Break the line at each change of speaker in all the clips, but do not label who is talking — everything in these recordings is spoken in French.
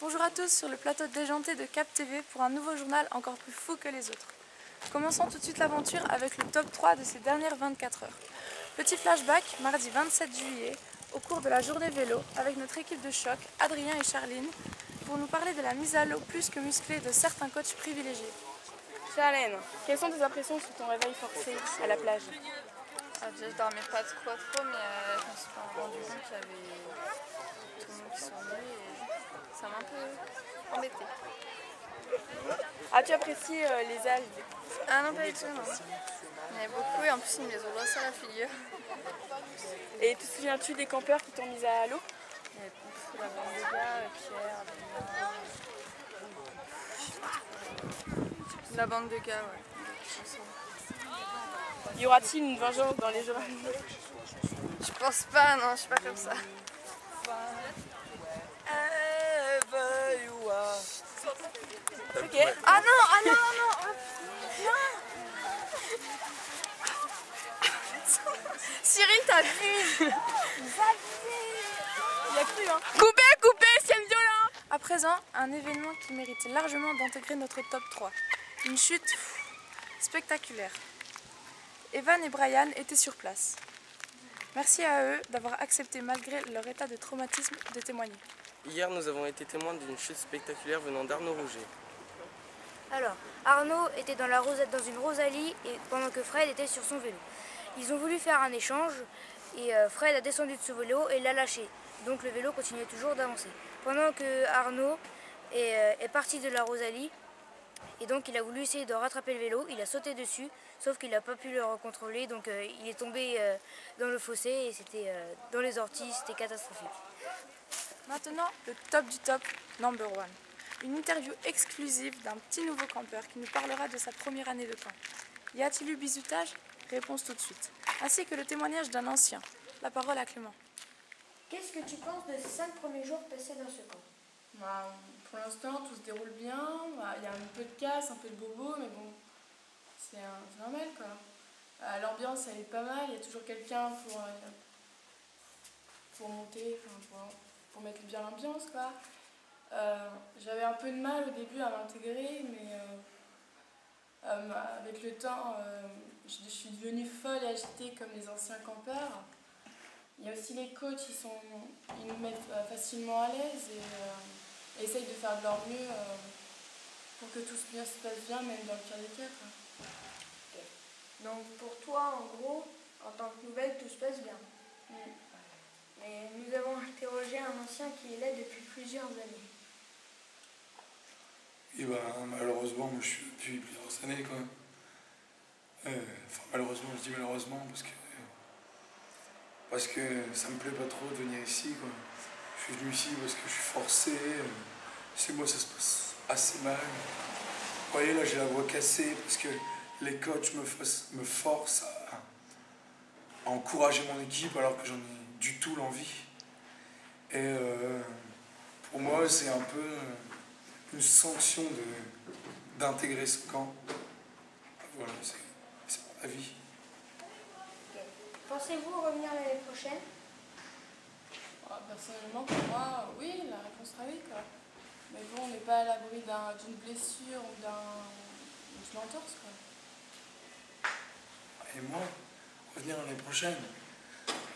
Bonjour à tous sur le plateau déjanté de Cap TV pour un nouveau journal encore plus fou que les autres. Commençons tout de suite l'aventure avec le top 3 de ces dernières 24 heures. Petit flashback, mardi 27 juillet, au cours de la journée vélo, avec notre équipe de choc, Adrien et Charline, pour nous parler de la mise à l'eau plus que musclée de certains coachs privilégiés.
Charlène, quelles sont tes impressions sur ton réveil forcé à la plage?
Déjà, je dormais pas trop, mais je me suis pas rendu compte qu'il y avait tout le monde qui sont venus et ça m'a un peu embêtée.
As-tu apprécié les algues?
Ah non, pas du tout, non. Il y en avait beaucoup et en plus ils me les ont brossés à la figure.
Et te souviens-tu des campeurs qui t'ont mis à l'eau?
Il y avait beaucoup la bande de gars, Pierre, la bande de gars, ouais.
Y aura-t-il une vengeance dans les jours à venir?
Je pense pas, non, je suis pas comme ça.
Ok.
Ah non, Cyril, t'as vu?
Il a cru, hein. Coupez, c'est violent.
À présent, un événement qui mérite largement d'intégrer notre top 3. Une chute spectaculaire. Evan et Brian étaient sur place. Merci à eux d'avoir accepté malgré leur état de traumatisme de témoigner.
Hier, nous avons été témoins d'une chute spectaculaire venant d'Arnaud Rouget.
Alors, Arnaud était dans une rosalie et pendant que Fred était sur son vélo. Ils ont voulu faire un échange et Fred a descendu de ce vélo et l'a lâché. Donc le vélo continuait toujours d'avancer. Pendant que Arnaud est parti de la rosalie et donc il a voulu essayer de rattraper le vélo, il a sauté dessus, sauf qu'il n'a pas pu le recontrôler, donc il est tombé dans le fossé et c'était dans les orties, c'était catastrophique.
Maintenant, le top du top, number one. Une interview exclusive d'un petit nouveau campeur qui nous parlera de sa première année de camp. Y a-t-il eu bizutage? Réponse tout de suite. Ainsi que le témoignage d'un ancien. La parole à Clément.
Qu'est-ce que tu penses de ces 5 premiers jours passés dans ce camp?
Pour l'instant, tout se déroule bien. Il y a un peu de casse, un peu de bobo, mais bon, c'est normal quoi. L'ambiance, elle est pas mal. Il y a toujours quelqu'un pour monter, pour mettre bien l'ambiance quoi. J'avais un peu de mal au début à m'intégrer, mais avec le temps, je suis devenue folle et agitée comme les anciens campeurs. Il y a aussi les coachs, ils nous mettent facilement à l'aise et essayent de faire de leur mieux pour que tout se passe bien, même dans le pire des cas.
Okay. Donc pour toi, en gros, en tant que nouvelle, tout se passe bien. Mais nous avons interrogé un ancien qui est là depuis plusieurs années.
Et malheureusement, moi je suis depuis plusieurs années quoi. Malheureusement, je dis malheureusement parce que ça me plaît pas trop de venir ici quoi. Je suis venu ici parce que je suis forcé. C'est moi ça se passe assez mal. Vous voyez là j'ai la voix cassée parce que les coachs me forcent à encourager mon équipe alors que j'en ai du tout l'envie. Et pour moi c'est un peu une sanction d'intégrer ce camp. Voilà, c'est mon avis.
Okay. Pensez-vous revenir l'année prochaine?
Personnellement, pour moi, oui, la réponse sera oui. Quoi. Mais bon, on n'est pas à l'abri d'une blessure ou d'une entorse. Quoi.
Et moi, revenir l'année prochaine?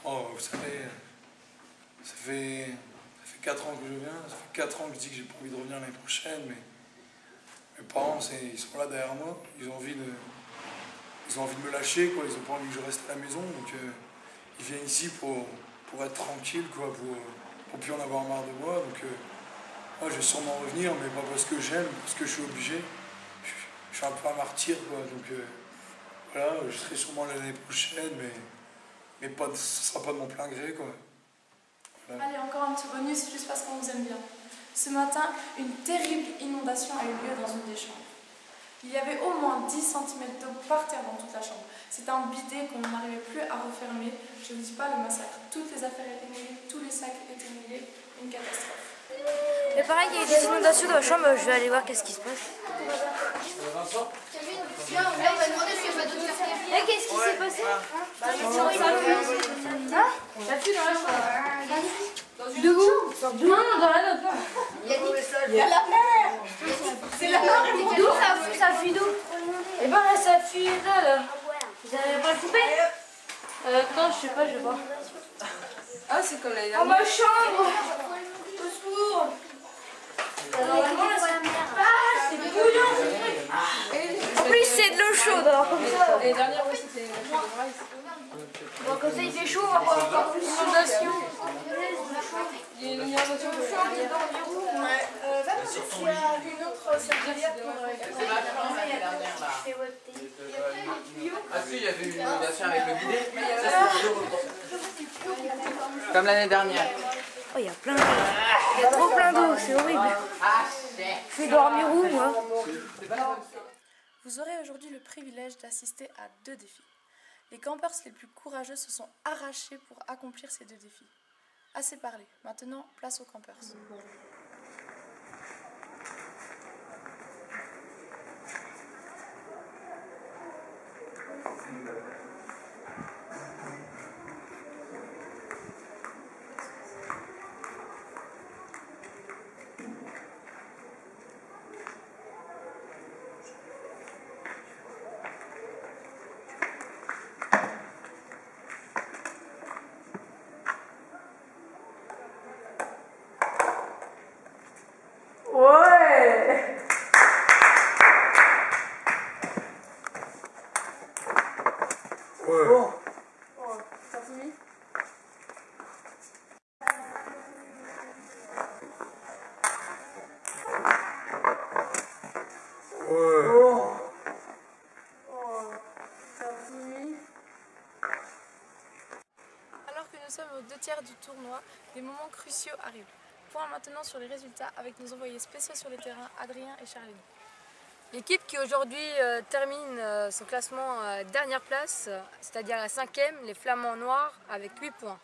Oh, vous savez, ça fait 4 ans que je viens, ça fait 4 ans que je dis que j'ai pas envie de revenir l'année prochaine, mais mes parents, ils sont là derrière moi, ils ont envie de me lâcher, quoi. Ils ont pas envie que je reste à la maison, donc ils viennent ici pour être tranquille, quoi, pour plus en avoir marre de moi, donc moi je vais sûrement revenir, mais pas parce que j'aime, parce que je suis obligé. Je suis un peu un martyr, quoi, donc voilà, je serai sûrement l'année prochaine, mais ce sera pas de mon plein gré, quoi. Voilà.
Allez, encore un petit bonus juste parce qu'on vous aime bien. Ce matin, une terrible inondation a eu lieu dans une des chambres. Il y avait au moins 10 cm d'eau par terre dans toute la chambre. C'était un bidet qu'on n'arrivait plus à refermer. Je ne dis pas le massacre. Toutes les affaires étaient mêlées, tous les sacs étaient mêlés. Une catastrophe.
Mais pareil, il y a eu des inondations dans la chambre, je vais aller voir qu'est-ce qui se passe. Qu'est-ce qui s'est passé?
T'as vu dans la chambre? De où? Non, dans la nôtre.
Il y a la mer. C'est la mer.
D'où ça fuit d'où?
Eh ben là, ça fuit là.
Vous avez pas le coupé?
Attends, je sais pas, je vois. Ah, c'est comme l'année
Dans
dernière.
ma chambre. Au secours. Ah, c'est bouillant ce truc. En plus, c'est de l'eau chaude, alors comme ça.
L'année dernière, oui, c'était
Bon, comme ça, il fait chaud, on va avoir encore plus d'inondation.
Il y a une inondation de chaud d'environ.
Va me dire s'il y a une autre serviette pour
Ah si, il y avait une inondation avec le bidet. Comme l'année dernière.
Oh, il y a plein d'eau. Il y a trop plein d'eau, c'est horrible. Je vais dormir où, moi?
Vous aurez aujourd'hui le privilège d'assister à 2 défis. Les campers les plus courageux se sont arrachés pour accomplir ces 2 défis. Assez parlé, maintenant place aux campers. Alors que nous sommes aux 2 tiers du tournoi, des moments cruciaux arrivent. Point maintenant sur les résultats avec nos envoyés spéciaux sur les terrains, Adrien et Charline.
L'équipe qui aujourd'hui termine son classement dernière place, c'est-à-dire la 5e, les Flamands Noirs, avec 8 points.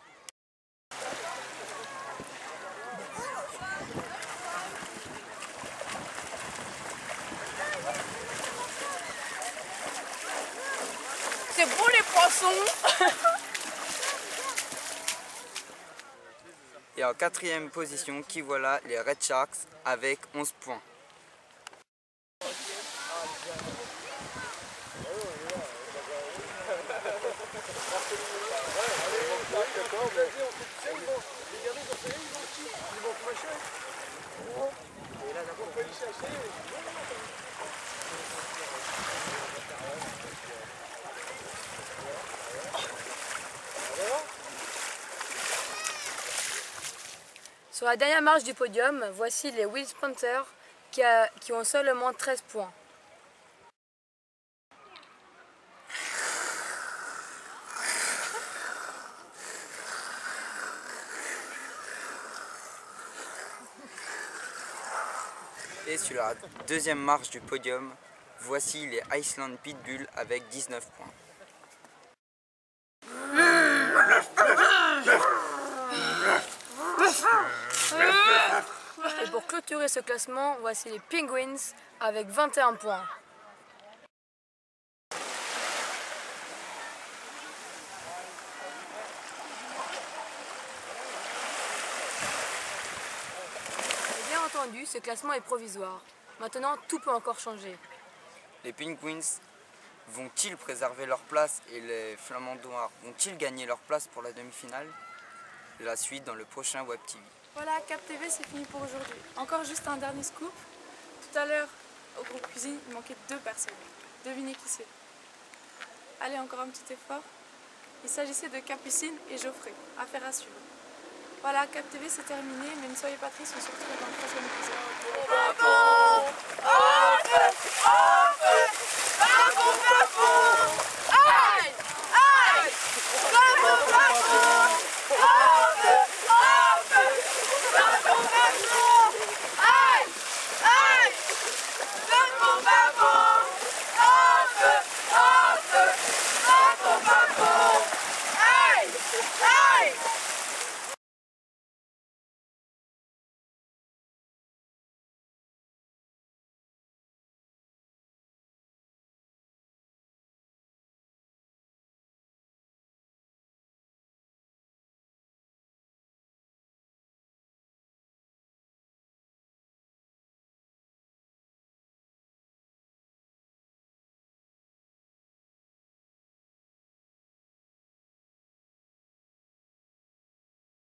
C'est beau les poissons.
Et en 4e position, qui voilà les Red Sharks avec 11 points.
Sur la dernière marche du podium, voici les Will Panthers qui ont seulement 13 points.
Et sur la 2e marche du podium, voici les Iceland Pitbull avec 19 points.
Et pour clôturer ce classement, voici les Penguins avec 21 points. Et bien entendu, ce classement est provisoire. Maintenant, tout peut encore changer.
Les Penguins vont-ils préserver leur place et les Flamands Noirs vont-ils gagner leur place pour la demi-finale? La suite dans le prochain Web TV.
Voilà, Cap TV, c'est fini pour aujourd'hui. Encore juste un dernier scoop. Tout à l'heure, au groupe cuisine, il manquait 2 personnes. Devinez qui c'est. Allez, encore un petit effort. Il s'agissait de Capucine et Geoffrey. Affaire à suivre. Voilà, Cap TV, c'est terminé, mais ne soyez pas tristes, on se retrouve dans le prochain épisode.